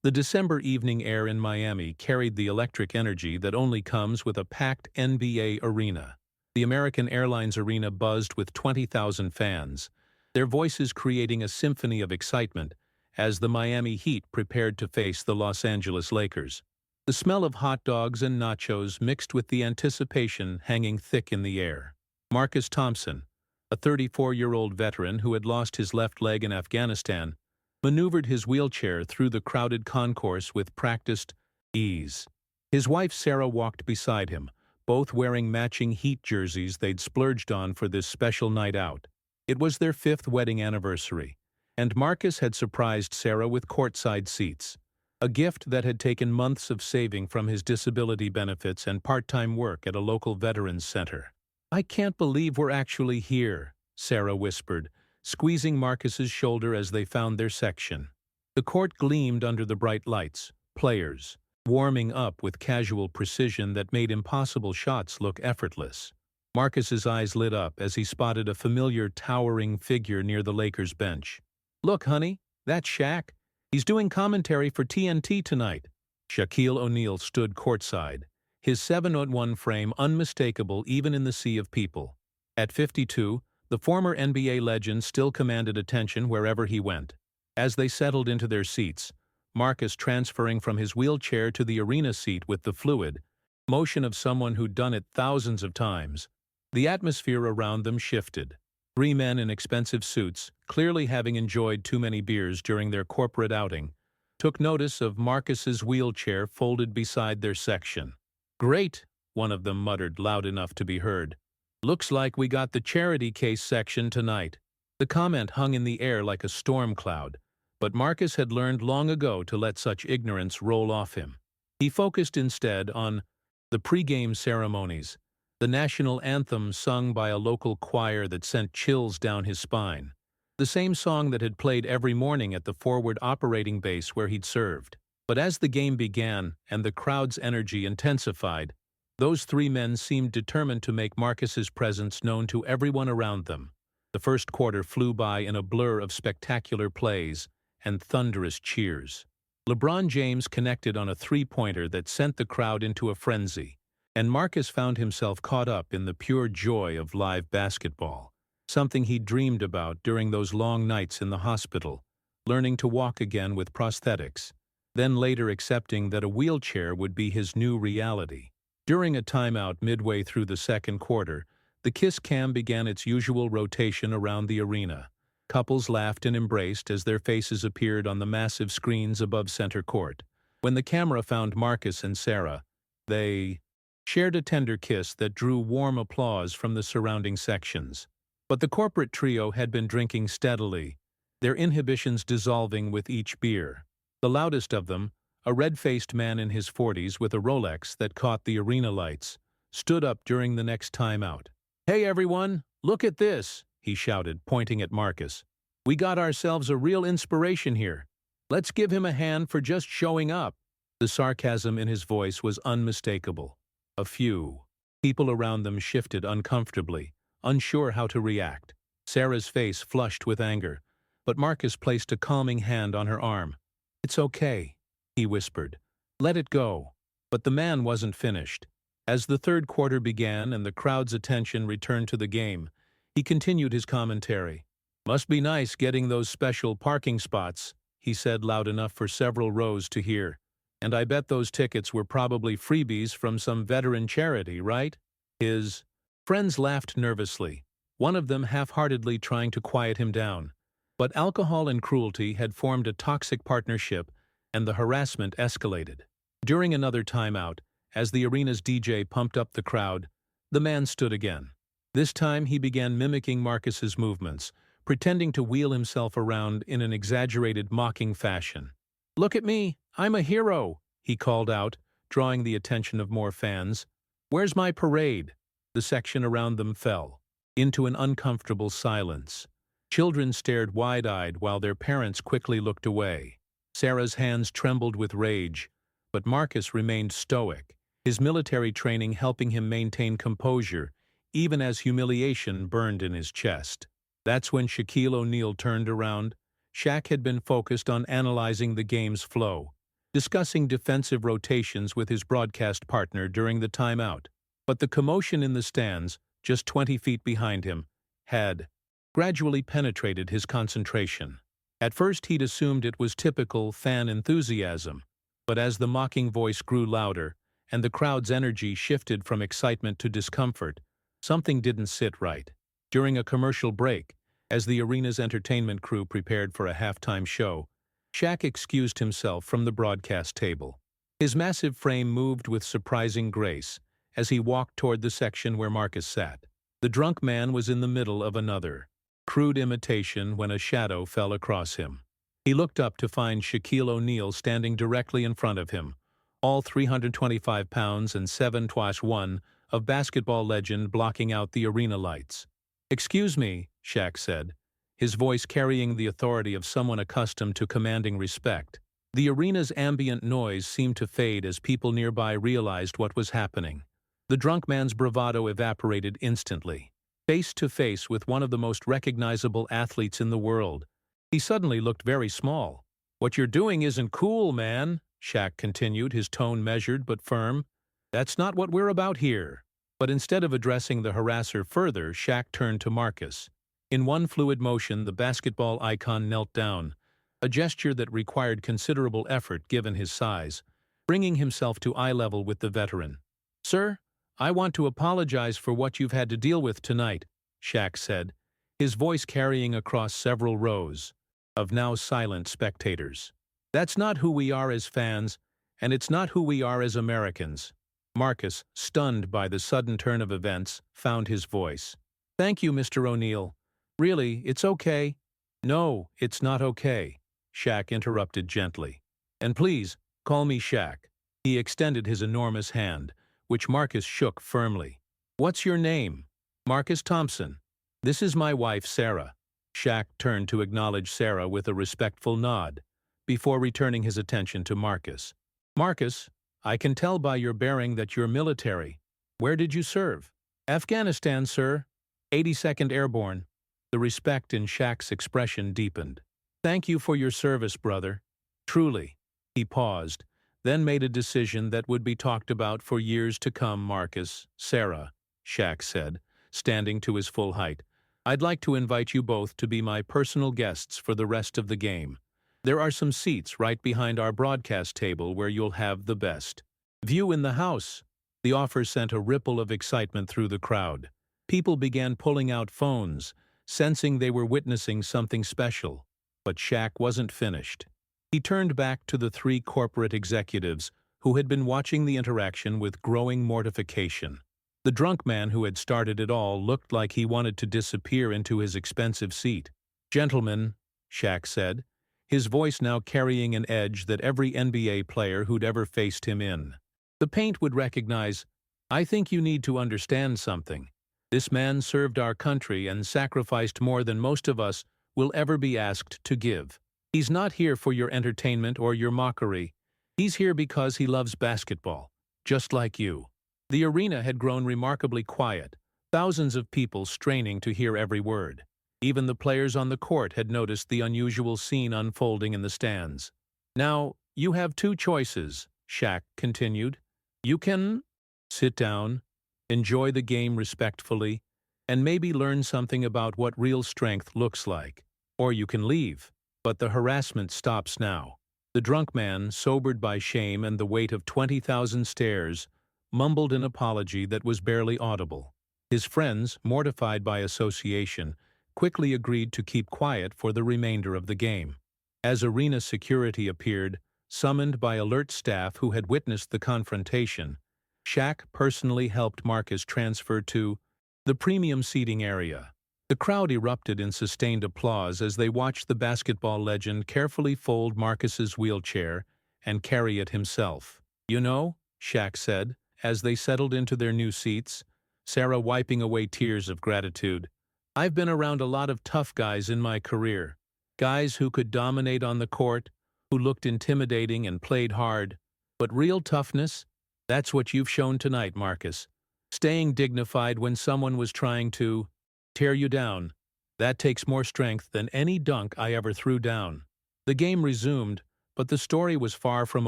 The December evening air in Miami carried the electric energy that only comes with a packed NBA arena. The American Airlines Arena buzzed with 20,000 fans, their voices creating a symphony of excitement as the Miami Heat prepared to face the Los Angeles Lakers. The smell of hot dogs and nachos mixed with the anticipation hanging thick in the air. Marcus Thompson, a 34-year-old veteran who had lost his left leg in Afghanistan, maneuvered his wheelchair through the crowded concourse with practiced ease. His wife Sarah walked beside him, both wearing matching Heat jerseys they'd splurged on for this special night out. It was their 5th wedding anniversary, and Marcus had surprised Sarah with courtside seats, a gift that had taken months of saving from his disability benefits and part-time work at a local veterans center. "I can't believe we're actually here," Sarah whispered, squeezing Marcus's shoulder as they found their section. The court gleamed under the bright lights, players warming up with casual precision that made impossible shots look effortless. Marcus's eyes lit up as he spotted a familiar towering figure near the Lakers bench. "Look, honey, that's Shaq. He's doing commentary for TNT tonight." Shaquille O'Neal stood courtside, his 7'1" frame unmistakable even in the sea of people. At 52, the former NBA legend still commanded attention wherever he went. As they settled into their seats, Marcus transferring from his wheelchair to the arena seat with the fluid motion of someone who'd done it thousands of times, the atmosphere around them shifted. 3 men in expensive suits, clearly having enjoyed too many beers during their corporate outing, took notice of Marcus's wheelchair folded beside their section. "Great," one of them muttered loud enough to be heard. "Looks like we got the charity case section tonight." The comment hung in the air like a storm cloud, but Marcus had learned long ago to let such ignorance roll off him. He focused instead on the pre-game ceremonies, the national anthem sung by a local choir that sent chills down his spine, the same song that had played every morning at the forward operating base where he'd served. But as the game began and the crowd's energy intensified, those 3 men seemed determined to make Marcus's presence known to everyone around them. The first quarter flew by in a blur of spectacular plays and thunderous cheers. LeBron James connected on a three-pointer that sent the crowd into a frenzy, and Marcus found himself caught up in the pure joy of live basketball, something he dreamed about during those long nights in the hospital, learning to walk again with prosthetics, then later accepting that a wheelchair would be his new reality. During a timeout midway through the second quarter, the kiss cam began its usual rotation around the arena. Couples laughed and embraced as their faces appeared on the massive screens above center court. When the camera found Marcus and Sarah, they shared a tender kiss that drew warm applause from the surrounding sections. But the corporate trio had been drinking steadily, their inhibitions dissolving with each beer. The loudest of them, a red-faced man in his 40s with a Rolex that caught the arena lights, stood up during the next timeout. "Hey everyone, look at this," he shouted, pointing at Marcus. "We got ourselves a real inspiration here. Let's give him a hand for just showing up." The sarcasm in his voice was unmistakable. A few people around them shifted uncomfortably, unsure how to react. Sarah's face flushed with anger, but Marcus placed a calming hand on her arm. "It's okay," he whispered. "Let it go." But the man wasn't finished. As the third quarter began and the crowd's attention returned to the game, he continued his commentary. "Must be nice getting those special parking spots," he said loud enough for several rows to hear. "And I bet those tickets were probably freebies from some veteran charity, right?" His friends laughed nervously, one of them half-heartedly trying to quiet him down. But alcohol and cruelty had formed a toxic partnership, and the harassment escalated. During another timeout, as the arena's DJ pumped up the crowd, the man stood again. This time he began mimicking Marcus's movements, pretending to wheel himself around in an exaggerated, mocking fashion. "Look at me, I'm a hero," he called out, drawing the attention of more fans. "Where's my parade?" The section around them fell into an uncomfortable silence. Children stared wide-eyed while their parents quickly looked away. Sarah's hands trembled with rage, but Marcus remained stoic, his military training helping him maintain composure even as humiliation burned in his chest. That's when Shaquille O'Neal turned around. Shaq had been focused on analyzing the game's flow, discussing defensive rotations with his broadcast partner during the timeout. But the commotion in the stands, just 20 feet behind him, had gradually penetrated his concentration. At first he'd assumed it was typical fan enthusiasm, but as the mocking voice grew louder and the crowd's energy shifted from excitement to discomfort, something didn't sit right. During a commercial break, as the arena's entertainment crew prepared for a halftime show, Shaq excused himself from the broadcast table. His massive frame moved with surprising grace as he walked toward the section where Marcus sat. The drunk man was in the middle of another crude imitation when a shadow fell across him. He looked up to find Shaquille O'Neal standing directly in front of him, all 325 pounds and 7'1" of basketball legend blocking out the arena lights. "Excuse me," Shaq said, his voice carrying the authority of someone accustomed to commanding respect. The arena's ambient noise seemed to fade as people nearby realized what was happening. The drunk man's bravado evaporated instantly. Face to face with one of the most recognizable athletes in the world, he suddenly looked very small. "What you're doing isn't cool, man," Shaq continued, his tone measured but firm. "That's not what we're about here." But instead of addressing the harasser further, Shaq turned to Marcus. In one fluid motion, the basketball icon knelt down, a gesture that required considerable effort given his size, bringing himself to eye level with the veteran. "Sir, I want to apologize for what you've had to deal with tonight," Shaq said, his voice carrying across several rows of now silent spectators. "That's not who we are as fans, and it's not who we are as Americans." Marcus, stunned by the sudden turn of events, found his voice. "Thank you, Mr. O'Neal. Really, it's okay." "No, it's not okay," Shaq interrupted gently. "And please, call me Shaq." He extended his enormous hand, which Marcus shook firmly. "What's your name?" "Marcus Thompson. This is my wife, Sarah." Shaq turned to acknowledge Sarah with a respectful nod, before returning his attention to Marcus. "Marcus, I can tell by your bearing that you're military. Where did you serve?" "Afghanistan, sir. 82nd Airborne." The respect in Shaq's expression deepened. "Thank you for your service, brother. Truly." He paused, then made a decision that would be talked about for years to come. "Marcus, Sarah," Shaq said, standing to his full height, "I'd like to invite you both to be my personal guests for the rest of the game. There are some seats right behind our broadcast table where you'll have the best view in the house." The offer sent a ripple of excitement through the crowd. People began pulling out phones, sensing they were witnessing something special. But Shaq wasn't finished. He turned back to the three corporate executives who had been watching the interaction with growing mortification. The drunk man who had started it all looked like he wanted to disappear into his expensive seat. "Gentlemen," Shaq said, his voice now carrying an edge that every NBA player who'd ever faced him in the paint would recognize, "I think you need to understand something. This man served our country and sacrificed more than most of us will ever be asked to give. He's not here for your entertainment or your mockery. He's here because he loves basketball, just like you." The arena had grown remarkably quiet, thousands of people straining to hear every word. Even the players on the court had noticed the unusual scene unfolding in the stands. "Now, you have two choices," Shaq continued. "You can sit down, enjoy the game respectfully, and maybe learn something about what real strength looks like. Or you can leave." But the harassment stops now. The drunk man, sobered by shame and the weight of 20,000 stares, mumbled an apology that was barely audible. His friends, mortified by association, quickly agreed to keep quiet for the remainder of the game. As arena security appeared, summoned by alert staff who had witnessed the confrontation, Shaq personally helped Marcus transfer to the premium seating area. The crowd erupted in sustained applause as they watched the basketball legend carefully fold Marcus's wheelchair and carry it himself. "You know," Shaq said, as they settled into their new seats, Sarah wiping away tears of gratitude, "I've been around a lot of tough guys in my career. Guys who could dominate on the court, who looked intimidating and played hard. But real toughness? That's what you've shown tonight, Marcus. Staying dignified when someone was trying to tear you down. That takes more strength than any dunk I ever threw down." The game resumed, But the story was far from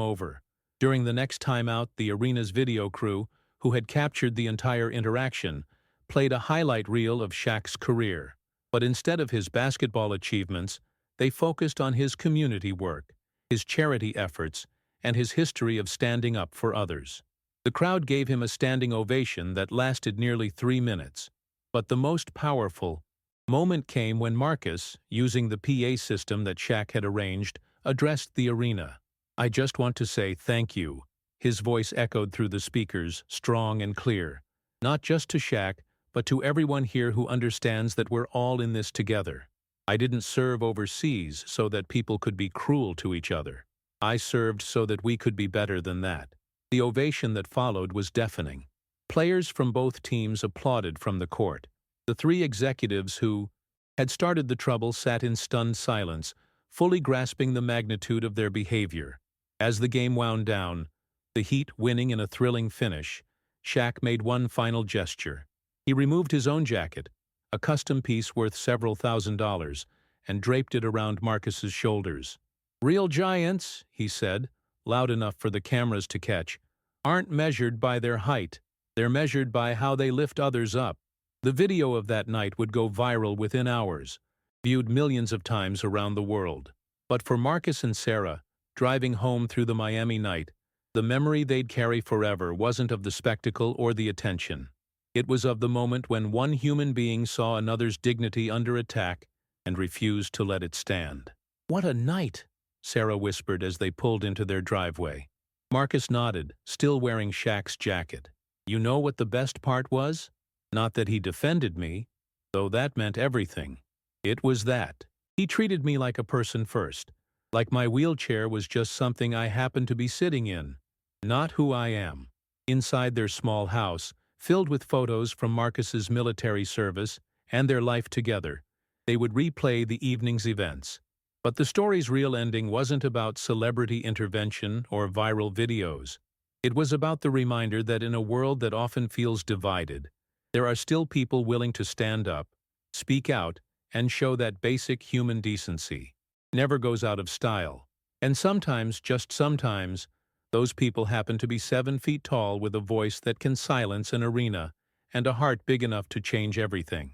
over. During the next timeout, the arena's video crew, who had captured the entire interaction, played a highlight reel of Shaq's career. But instead of his basketball achievements, they focused on his community work, his charity efforts, and his history of standing up for others. The crowd gave him a standing ovation that lasted nearly 3 minutes. But the most powerful moment came when Marcus, using the PA system that Shaq had arranged, addressed the arena. "I just want to say thank you." His voice echoed through the speakers, strong and clear. "Not just to Shaq, but to everyone here who understands that we're all in this together. I didn't serve overseas so that people could be cruel to each other. I served so that we could be better than that." The ovation that followed was deafening. Players from both teams applauded from the court. The three executives who had started the trouble sat in stunned silence, fully grasping the magnitude of their behavior. As the game wound down, the Heat winning in a thrilling finish, Shaq made one final gesture. He removed his own jacket, a custom piece worth several $1,000s, and draped it around Marcus's shoulders. "Real giants," he said, loud enough for the cameras to catch, "aren't measured by their height. They're measured by how they lift others up." The video of that night would go viral within hours, viewed millions of times around the world. But for Marcus and Sarah, driving home through the Miami night, the memory they'd carry forever wasn't of the spectacle or the attention. It was of the moment when one human being saw another's dignity under attack and refused to let it stand. "What a night," Sarah whispered as they pulled into their driveway. Marcus nodded, still wearing Shaq's jacket. "You know what the best part was? Not that he defended me, though that meant everything. It was that he treated me like a person first, like my wheelchair was just something I happened to be sitting in, not who I am." Inside their small house, filled with photos from Marcus's military service and their life together, they would replay the evening's events. But the story's real ending wasn't about celebrity intervention or viral videos. It was about the reminder that in a world that often feels divided, there are still people willing to stand up, speak out, and show that basic human decency never goes out of style. And sometimes, just sometimes, those people happen to be 7 feet tall with a voice that can silence an arena and a heart big enough to change everything.